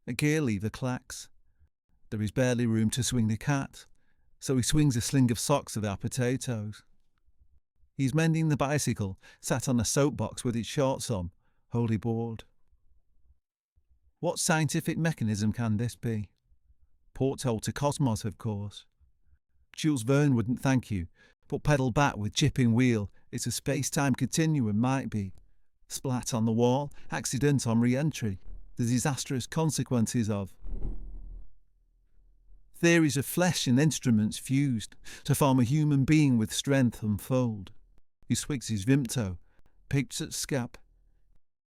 A gear lever clacks. There is barely room to swing the cat, so he swings a sling of socks of our potatoes. He's mending the bicycle, sat on a soapbox with his shorts on, wholly bored. What scientific mechanism can this be? Porthole to cosmos, of course. Jules Verne wouldn't thank you, but pedal back with chipping wheel, it's a space-time continuum might be. Splat on the wall, accident on re-entry, the disastrous consequences of. Theories of flesh and instruments fused to form a human being with strength unfold. He swigs his Vimto, picks at scap.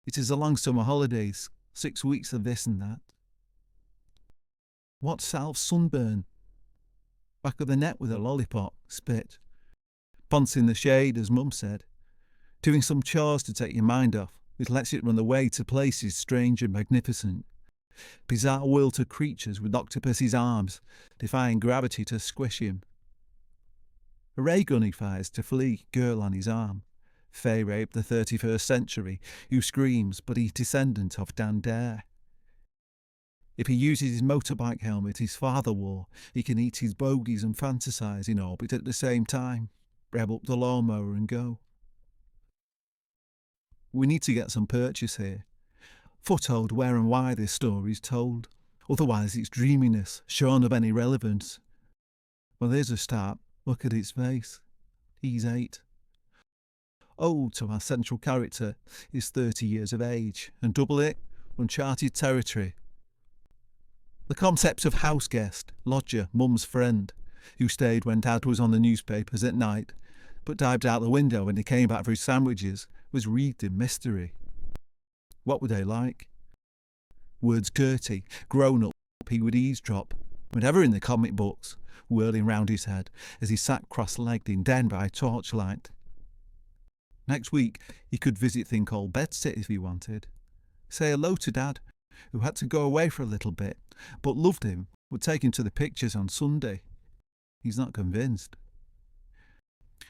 It is a long summer holidays, 6 weeks of this and that. What salves sunburn? Back of the net with a lollipop, spit. Ponce in the shade, as Mum said. Doing some chores to take your mind off, which lets it run away to places strange and magnificent. Bizarre will to creatures with octopus's arms, defying gravity to squish him. A ray gun he fires to flee, girl on his arm. Fey rape the 31st century, who screams, but he's descendant of Dan Dare. If he uses his motorbike helmet his father wore, he can eat his bogies and fantasise in orbit at the same time, rev up the lawnmower and go. We need to get some purchase here. Foothold where and why this story's told, otherwise it's dreaminess, shorn of any relevance. Well, there's a start. Look at his face. He's 8. Old to our central character is 30 years of age, and double it, uncharted territory. The concept of house guest, lodger, mum's friend, who stayed when Dad was on the newspapers at night, but dived out the window when he came back for his sandwiches, was wreathed in mystery. What were they like? Words Gertie, grown up, he would eavesdrop, whenever in the comic books, whirling round his head as he sat cross-legged in den by torchlight. Next week he could visit thing called bedsit if he wanted. Say hello to Dad, who had to go away for a little bit, but loved him, would take him to the pictures on Sunday. He's not convinced.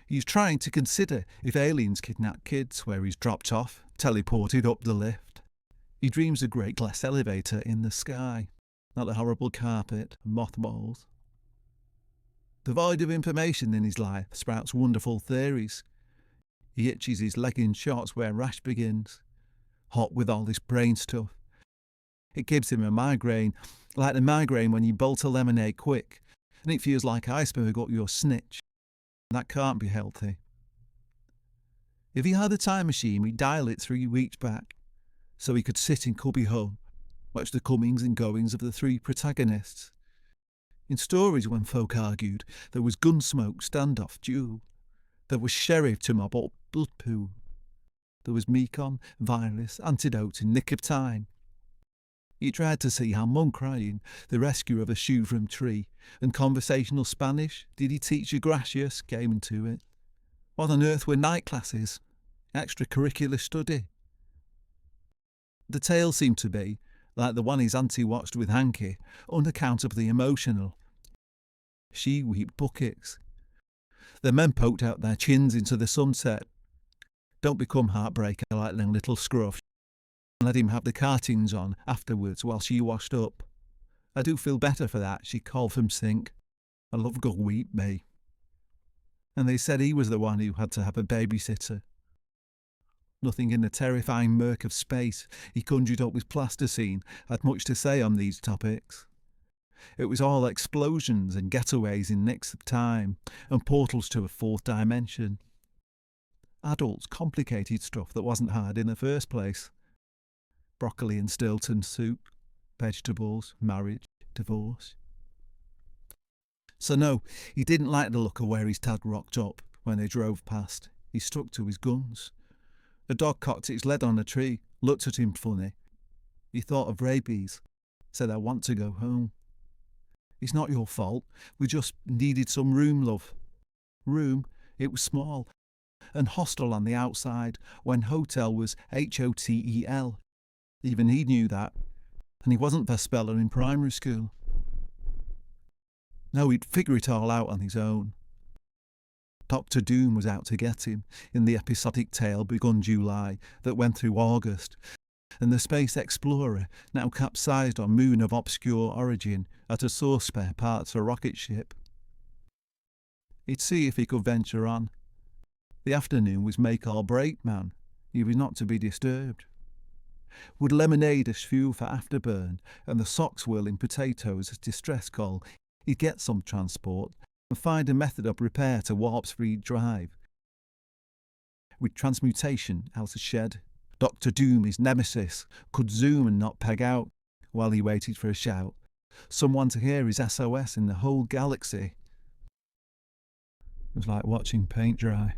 He's trying to consider if aliens kidnap kids where he's dropped off, teleported up the lift. He dreams a great glass elevator in the sky, not a horrible carpet and mothballs. The void of information in his life sprouts wonderful theories. He itches his leg in shorts where rash begins, hot with all this brain stuff. It gives him a migraine, like the migraine when you bolt a lemonade quick, and it feels like iceberg up your snitch. That can't be healthy. If he had a time machine, he'd dial it 3 weeks back, so he could sit in Cubby Home, watch the comings and goings of the 3 protagonists. In stories when folk argued, there was gunsmoke, standoff, duel. There was sheriff to mob up blood poo. There was Mekon, virus, antidote in nick of time. He tried to see how Mum crying, the rescue of a shoe from tree, and conversational Spanish, did he teach you Gracias, came into it. What on earth were night classes? Extracurricular study? The tale seemed to be, like the one his auntie watched with Hanky, unaccountably emotional. She wept buckets. The men poked out their chins into the sunset. Don't become heartbreaker like them little scruffs. Let him have the cartoons on afterwards while she washed up. I do feel better for that, she called from sink. I love go weep me. And they said he was the one who had to have a babysitter. Nothing in the terrifying murk of space he conjured up with plasticine had much to say on these topics. It was all explosions and getaways in nicks of time, and portals to a 4th dimension. Adults complicated stuff that wasn't hard in the first place. Broccoli and Stilton soup, vegetables, marriage, divorce. So no, he didn't like the look of where his dad rocked up when they drove past. He stuck to his guns. The dog cocked its lead on a tree, looked at him funny. He thought of rabies, said, I want to go home. It's not your fault, we just needed some room, love. Room? It was small, and hostel on the outside, when hotel was Hotel. Even he knew that, and he wasn't Vespeller in primary school. No, he'd figure it all out on his own. Dr. Doom was out to get him in the episodic tale begun July that went through August, and the space explorer, now capsized on moon of obscure origin, at a source spare parts for rocket ship. He'd see if he could venture on. The afternoon was make or break, man. He was not to be disturbed. Would lemonade as fuel for afterburn, and the socks whirling potatoes as distress call, he'd get some transport and find a method of repair to Warp Speed Drive. With transmutation out of shed, Dr. Doom, his nemesis, could zoom and not peg out while he waited for a shout. Someone to hear his SOS in the whole galaxy. It was like watching paint dry.